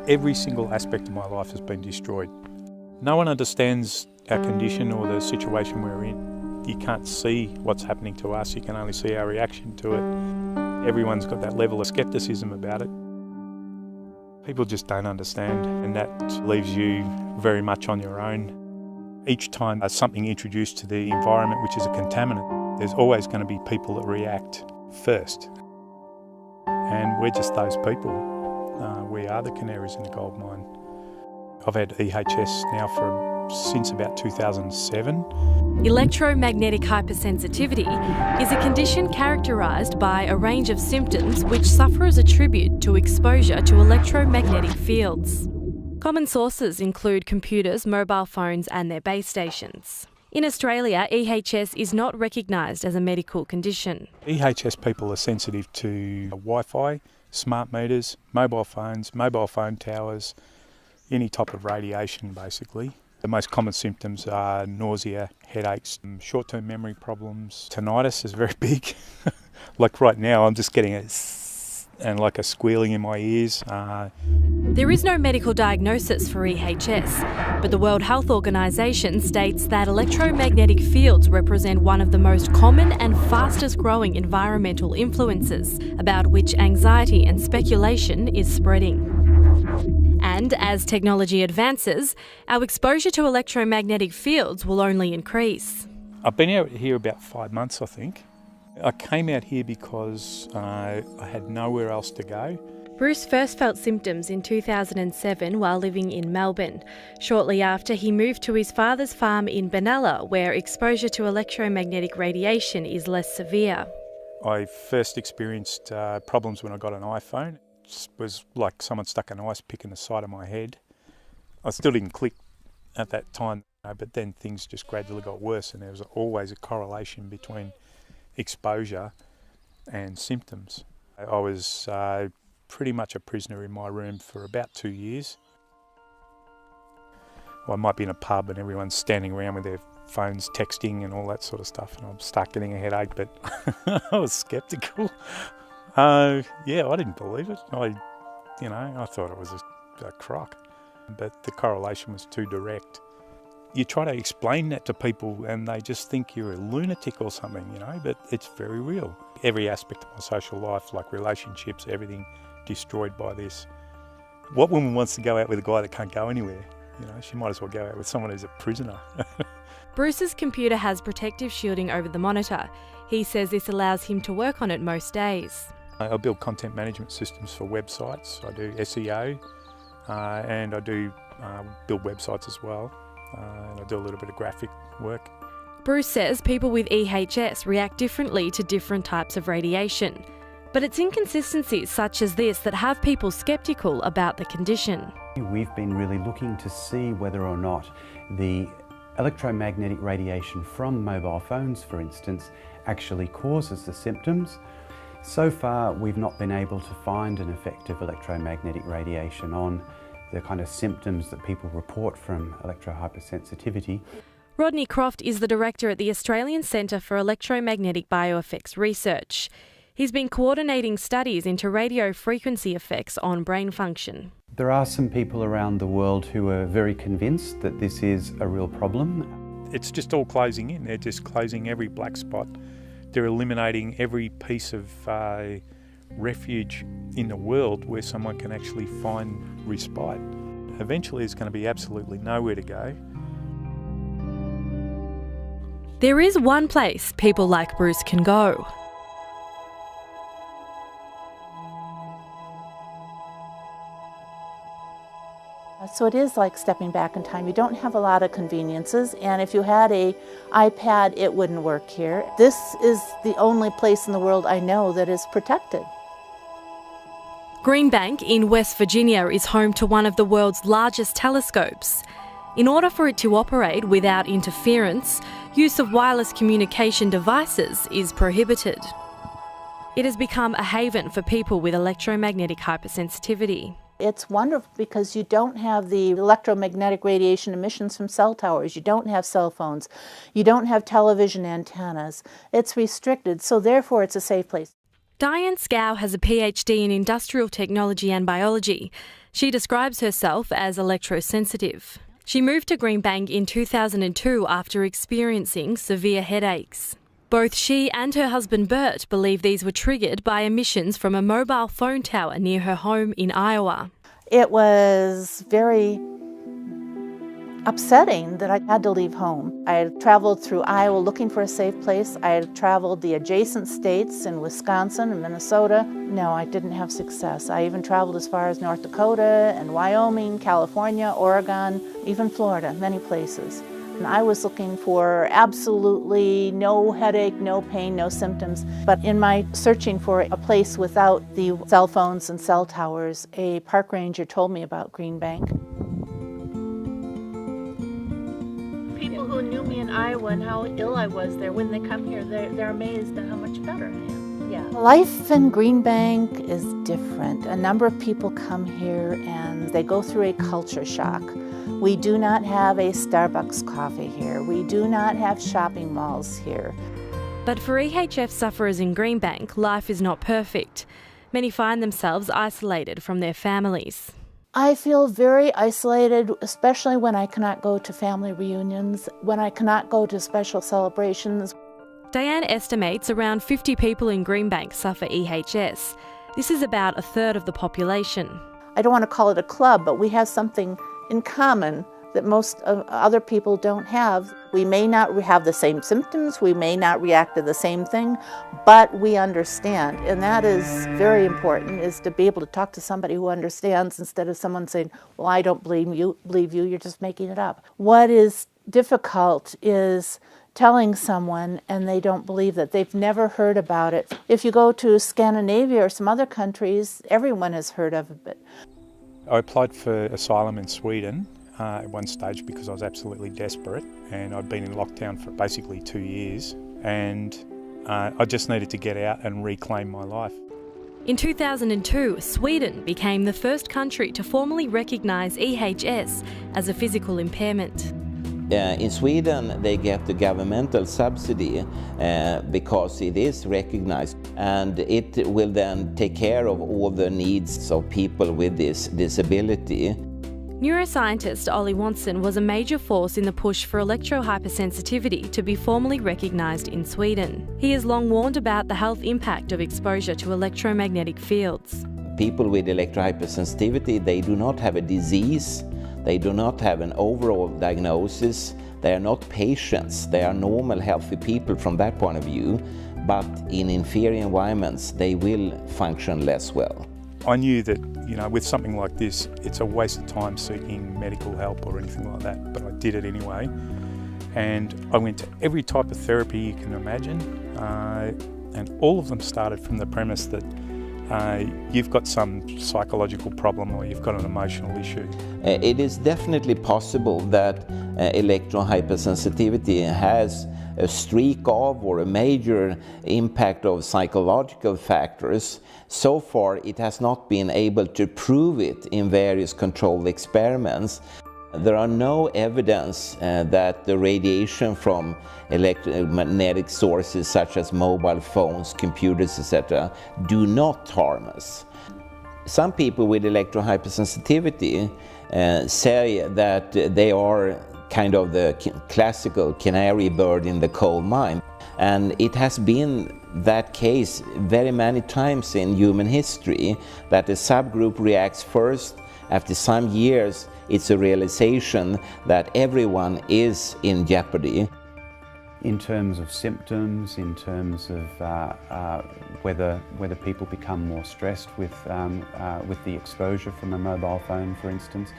Every single aspect of my life has been destroyed. No one understands our condition or the situation we're in. You can't see what's happening to us, you can only see our reaction to it. Everyone's got that level of scepticism about it. People just don't understand, and that leaves you very much on your own. Each time there's something introduced to the environment which is a contaminant, there's always going to be people that react first. And we're just those people. We are the canaries in the gold mine. I've had EHS now since about 2007. Electromagnetic hypersensitivity is a condition characterised by a range of symptoms which sufferers attribute to exposure to electromagnetic fields. Common sources include computers, mobile phones and their base stations. In Australia, EHS is not recognised as a medical condition. EHS people are sensitive to Wi-Fi, smart meters, mobile phones, mobile phone towers, any type of radiation basically. The most common symptoms are nausea, headaches, short-term memory problems. Tinnitus is very big. Like right now I'm just getting and like a squealing in my ears. There is no medical diagnosis for EHS, but the World Health Organization states that electromagnetic fields represent one of the most common and fastest growing environmental influences, about which anxiety and speculation is spreading. And as technology advances, our exposure to electromagnetic fields will only increase. I've been out here about 5 months, I think. I came out here because I had nowhere else to go. Bruce first felt symptoms in 2007 while living in Melbourne. Shortly after, he moved to his father's farm in Benalla, where exposure to electromagnetic radiation is less severe. I first experienced problems when I got an iPhone. It was like someone stuck an ice pick in the side of my head. I still didn't click at that time, but then things just gradually got worse, and there was always a correlation between exposure and symptoms. I was pretty much a prisoner in my room for about 2 years. Well, I might be in a pub and everyone's standing around with their phones texting and all that sort of stuff, and I'd start getting a headache, but I was sceptical. I didn't believe it. I thought it was a crock, but the correlation was too direct. You try to explain that to people and they just think you're a lunatic or something, but it's very real. Every aspect of my social life, like relationships, everything destroyed by this. What woman wants to go out with a guy that can't go anywhere? She might as well go out with someone who's a prisoner. Bruce's computer has protective shielding over the monitor. He says this allows him to work on it most days. I build content management systems for websites. I do SEO and I do build websites as well. And I do a little bit of graphic work. Bruce says people with EHS react differently to different types of radiation. But it's inconsistencies such as this that have people sceptical about the condition. We've been really looking to see whether or not the electromagnetic radiation from mobile phones, for instance, actually causes the symptoms. So far, we've not been able to find an effect of electromagnetic radiation on the kind of symptoms that people report from electrohypersensitivity. Rodney Croft is the director at the Australian Centre for Electromagnetic Bioeffects Research. He's been coordinating studies into radio frequency effects on brain function. There are some people around the world who are very convinced that this is a real problem. It's just all closing in. They're just closing every black spot. They're eliminating every piece of refuge in the world where someone can actually find respite. Eventually there's going to be absolutely nowhere to go. There is one place people like Bruce can go. So it is like stepping back in time. You don't have a lot of conveniences, and if you had an iPad, it wouldn't work here. This is the only place in the world I know that is protected. Greenbank in West Virginia is home to one of the world's largest telescopes. In order for it to operate without interference, use of wireless communication devices is prohibited. It has become a haven for people with electromagnetic hypersensitivity. It's wonderful because you don't have the electromagnetic radiation emissions from cell towers, you don't have cell phones, you don't have television antennas. It's restricted, so therefore it's a safe place. Diane Scow has a PhD in industrial technology and biology. She describes herself as electrosensitive. She moved to Greenbank in 2002 after experiencing severe headaches. Both she and her husband Bert believe these were triggered by emissions from a mobile phone tower near her home in Iowa. It was very upsetting that I had to leave home. I had traveled through Iowa looking for a safe place. I had traveled the adjacent states in Wisconsin and Minnesota. No, I didn't have success. I even traveled as far as North Dakota and Wyoming, California, Oregon, even Florida, many places. And I was looking for absolutely no headache, no pain, no symptoms. But in my searching for a place without the cell phones and cell towers, a park ranger told me about Greenbank. People who knew me in Iowa and how ill I was there, when they come here, they're amazed at how much better I am. Yeah. Life in Greenbank is different. A number of people come here and they go through a culture shock. We do not have a Starbucks coffee here. We do not have shopping malls here. But for EHF sufferers in Greenbank, life is not perfect. Many find themselves isolated from their families. I feel very isolated, especially when I cannot go to family reunions, when I cannot go to special celebrations. Diane estimates around 50 people in Greenbank suffer EHS. This is about a third of the population. I don't want to call it a club, but we have something in common that most other people don't have. We may not have the same symptoms, we may not react to the same thing, but we understand. And that is very important, is to be able to talk to somebody who understands instead of someone saying, well, I don't believe you, you're just making it up. What is difficult is telling someone and they don't believe that. They've never heard about it. If you go to Scandinavia or some other countries, everyone has heard of it. I applied for asylum in Sweden at one stage because I was absolutely desperate, and I'd been in lockdown for basically 2 years, and I just needed to get out and reclaim my life. In 2002, Sweden became the first country to formally recognise EHS as a physical impairment. In Sweden, they get the governmental subsidy because it is recognized, and it will then take care of all the needs of people with this disability. Neuroscientist Ollie Watson was a major force in the push for electrohypersensitivity to be formally recognised in Sweden. He has long warned about the health impact of exposure to electromagnetic fields. People with electrohypersensitivity, they do not have a disease. They do not have an overall diagnosis. They are not patients. They are normal, healthy people from that point of view. But in inferior environments, they will function less well. I knew that, with something like this, it's a waste of time seeking medical help or anything like that, but I did it anyway. And I went to every type of therapy you can imagine, and all of them started from the premise that you've got some psychological problem or you've got an emotional issue. It is definitely possible that electrohypersensitivity has a streak of or a major impact of psychological factors. So far, it has not been able to prove it in various controlled experiments. There are no evidence that the radiation from electromagnetic sources such as mobile phones, computers, etc. do not harm us. Some people with electrohypersensitivity say that they are kind of the classical canary bird in the coal mine. And it has been that case very many times in human history, that a subgroup reacts first. After some years, it's a realization that everyone is in jeopardy. In terms of symptoms, in terms of whether people become more stressed with the exposure from a mobile phone, for instance,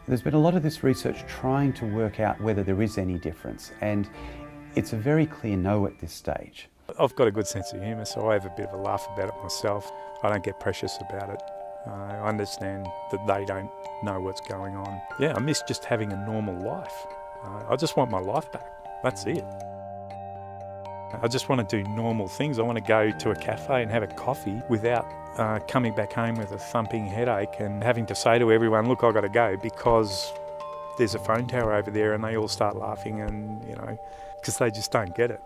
there's been a lot of this research trying to work out whether there is any difference, and it's a very clear no at this stage. I've got a good sense of humour, so I have a bit of a laugh about it myself. I don't get precious about it. I understand that they don't know what's going on. Yeah, I miss just having a normal life. I just want my life back. That's it. I just want to do normal things. I want to go to a cafe and have a coffee without coming back home with a thumping headache and having to say to everyone, look, I've got to go because there's a phone tower over there, and they all start laughing and, because they just don't get it.